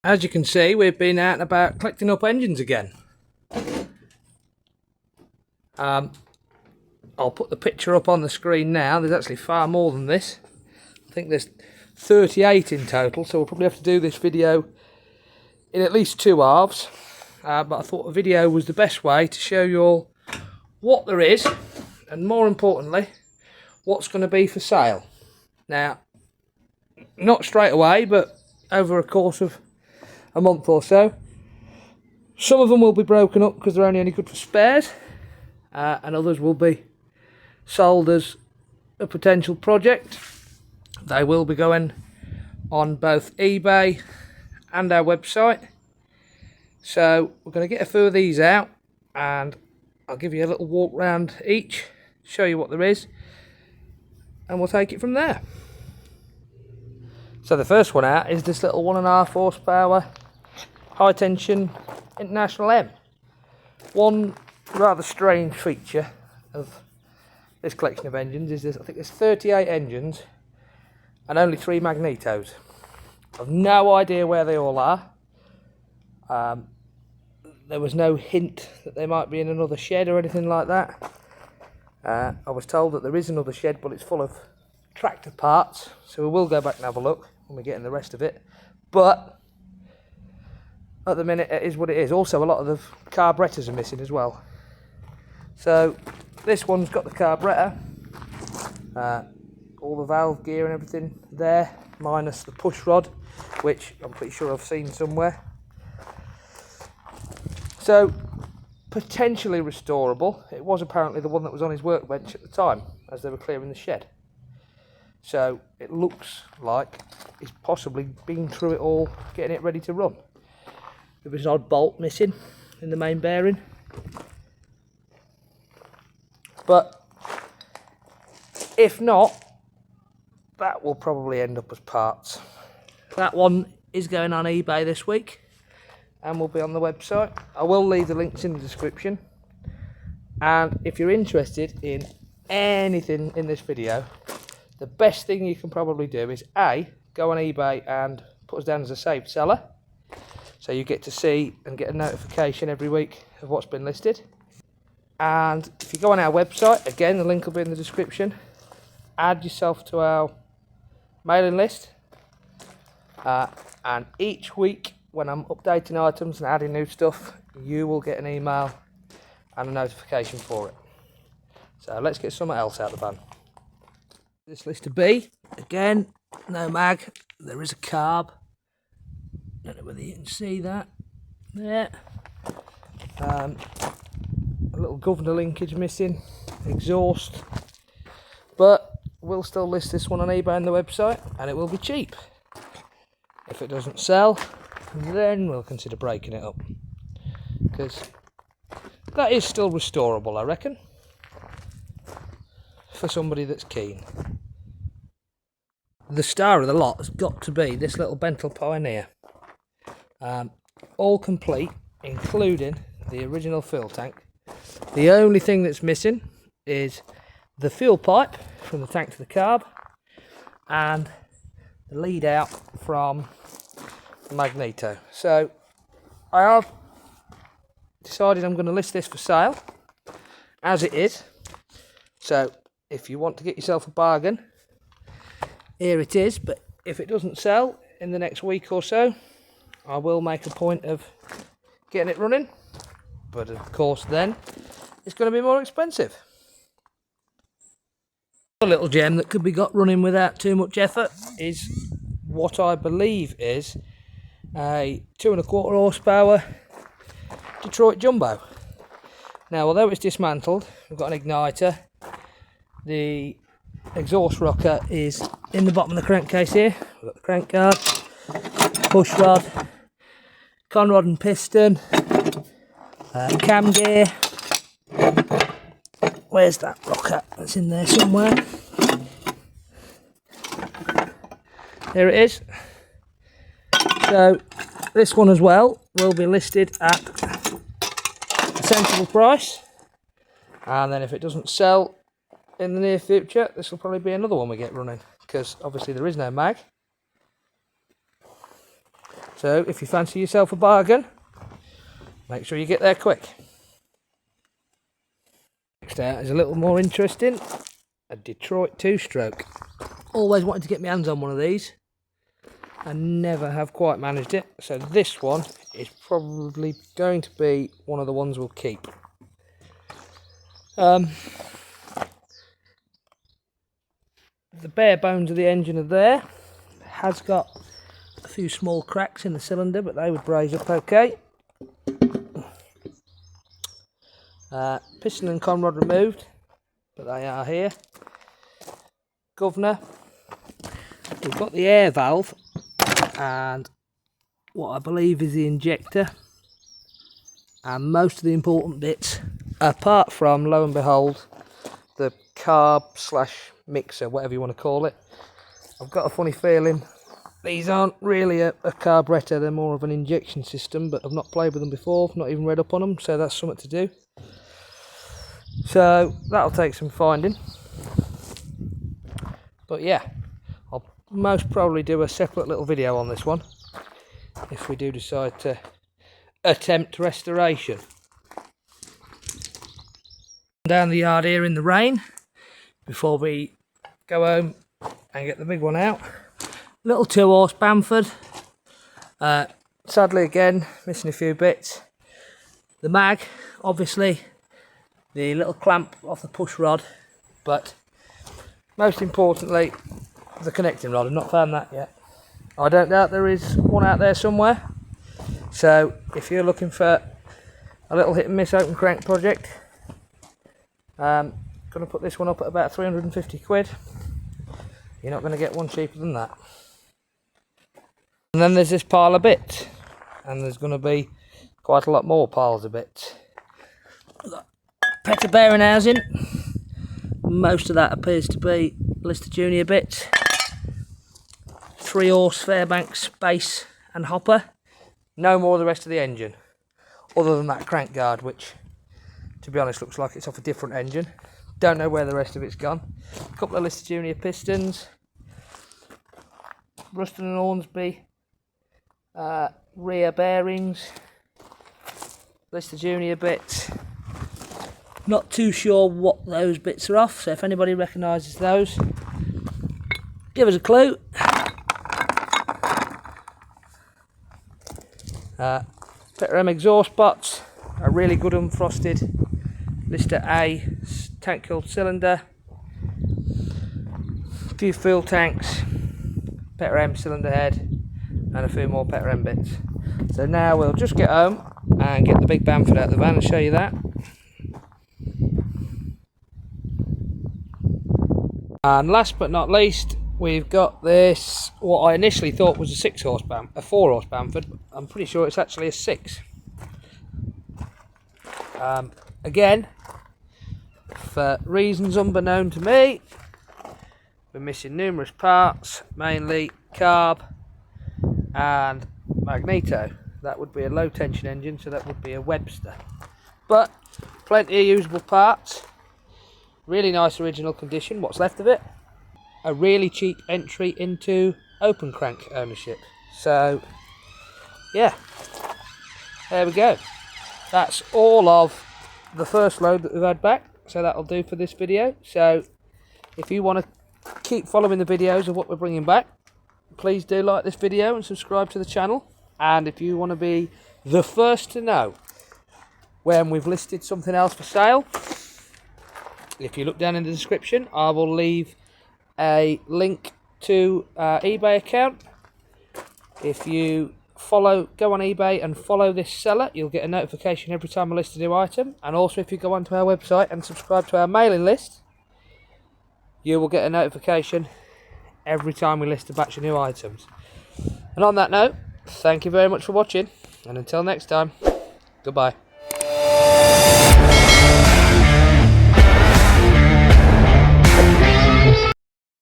As you can see, we've been out and about collecting up engines again. I'll put the picture up on the screen now. There's actually far more than this. I think there's 38 in total, so we'll probably have to do this video in at least two halves. But I thought a video was the best way to show you all what there is, and more importantly, what's going to be for sale. Now, not straight away, but over a course of a month or so. Some of them will be broken up because they're only any good for spares, and others will be sold as a potential project. They will be going on both eBay and our website. So we're going to get a few of these out, and I'll give you a little walk round each, show you what there is, and we'll take it from there. So the first one out is this little 1.5 horsepower high tension International M. One rather strange feature of this collection of engines is I think there's 38 engines and only 3 magnetos. I've no idea where they all are. There was no hint that they might be in another shed or anything like that. I was told that there is another shed, but it's full of tractor parts, so we will go back and have a look when we get in the rest of it. But at the minute it is what it is. Also, a lot of the carburetors are missing as well. So this one's got the carburetor, all the valve gear and everything there, minus the push rod, which I'm pretty sure I've seen somewhere. So potentially restorable. It was apparently the one that was on his workbench at the time as they were clearing the shed. So it looks like he's possibly been through it all, getting it ready to run. There was an odd bolt missing in the main bearing. But if not, that will probably end up as parts. That one is going on eBay this week and will be on the website. I will leave the links in the description. And if you're interested in anything in this video, the best thing you can probably do is A, go on eBay and put us down as a saved seller, so you get to see and get a notification every week of what's been listed. And if you go on our website, again the link will be in the description, add yourself to our mailing list, and each week when I'm updating items and adding new stuff, you will get an email and a notification for it. So let's get something else out of the van. This list of B, again, no mag, there is a carb. Don't know whether you can see that there. A little governor linkage missing, exhaust, but we'll still list this one on eBay and the website, and it will be cheap. If it doesn't sell, then we'll consider breaking it up, because that is still restorable, I reckon, for somebody that's keen. The star of the lot has got to be this little Bentley Pioneer. All complete, including the original fuel tank. The only thing that's missing is the fuel pipe from the tank to the carb and the lead out from the magneto. So I have decided I'm going to list this for sale as it is. So if you want to get yourself a bargain, here it is. But if it doesn't sell in the next week or so, I will make a point of getting it running, but of course then it's going to be more expensive. A little gem that could be got running without too much effort is what I believe is a 2.25 horsepower Detroit Jumbo. Now, although it's dismantled, we've got an igniter. The exhaust rocker is in the bottom of the crankcase here. We've got the crank guard, push rod, conrod and piston, cam gear. Where's that rocker? That's in there somewhere. There it is. So this one as well will be listed at a sensible price, and then if it doesn't sell in the near future, this will probably be another one we get running, because obviously there is no mag. So if you fancy yourself a bargain, make sure you get there quick. Next out is a little more interesting, a Detroit 2-stroke. Always wanted to get my hands on one of these. I never have quite managed it, so this one is probably going to be one of the ones we'll keep. The bare bones of the engine are there. It has got a few small cracks in the cylinder, but they would braze up okay. Piston and conrod removed, but they are here. Governor. We've got the air valve and what I believe is the injector, and most of the important bits, apart from, lo and behold, the carb / mixer, whatever you want to call it. I've got a funny feeling these aren't really a carburettor, they're more of an injection system, but I've not played with them before, I've not even read up on them, so that's something to do. So that'll take some finding. But yeah, I'll most probably do a separate little video on this one if we do decide to attempt restoration. Down the yard here in the rain before we go home and get the big one out. Little 2-horse Bamford. Sadly again missing a few bits. The mag, obviously, the little clamp off the push rod, but most importantly the connecting rod. I've not found that yet. I don't doubt there is one out there somewhere, so if you're looking for a little hit and miss open crank project, going to put this one up at about 350 quid. You're not going to get one cheaper than that. And then there's this pile of bits, and there's going to be quite a lot more piles of bits. Petter bearing housing, most of that appears to be Lister Junior bits. 3-horse Fairbanks base and hopper. No more of the rest of the engine, other than that crank guard, which to be honest looks like it's off a different engine. Don't know where the rest of it's gone. A couple of Lister Junior pistons, Ruston and Hornsby rear bearings, Lister Junior bits. Not too sure what those bits are off, so if anybody recognises those, give us a clue. Petter M exhaust pots, a really good unfrosted Lister A tank cooled cylinder, a few fuel tanks, Petter M cylinder head, and a few more Petter M bits. So now we'll just get home and get the big Bamford out of the van and show you that. And last but not least, we've got this, what I initially thought was a 4-horse Bamford. I'm pretty sure it's actually a 6. Again, for reasons unbeknown to me, we're missing numerous parts, mainly carb and magneto. That would be a low tension engine, so that would be a Webster. But plenty of usable parts. Really nice original condition, what's left of it. A really cheap entry into open crank ownership. So yeah, there we go. That's all of the first load that we've had back, so that'll do for this video. So if you want to keep following the videos of what we're bringing back, please do like this video and subscribe to the channel. And if you want to be the first to know when we've listed something else for sale, if you look down in the description, I will leave a link to our eBay account. If you go on eBay and follow this seller, you'll get a notification every time I list a new item. And also if you go onto our website and subscribe to our mailing list, you will get a notification every time we list a batch of new items. And on that note, thank you very much for watching, and until next time, goodbye.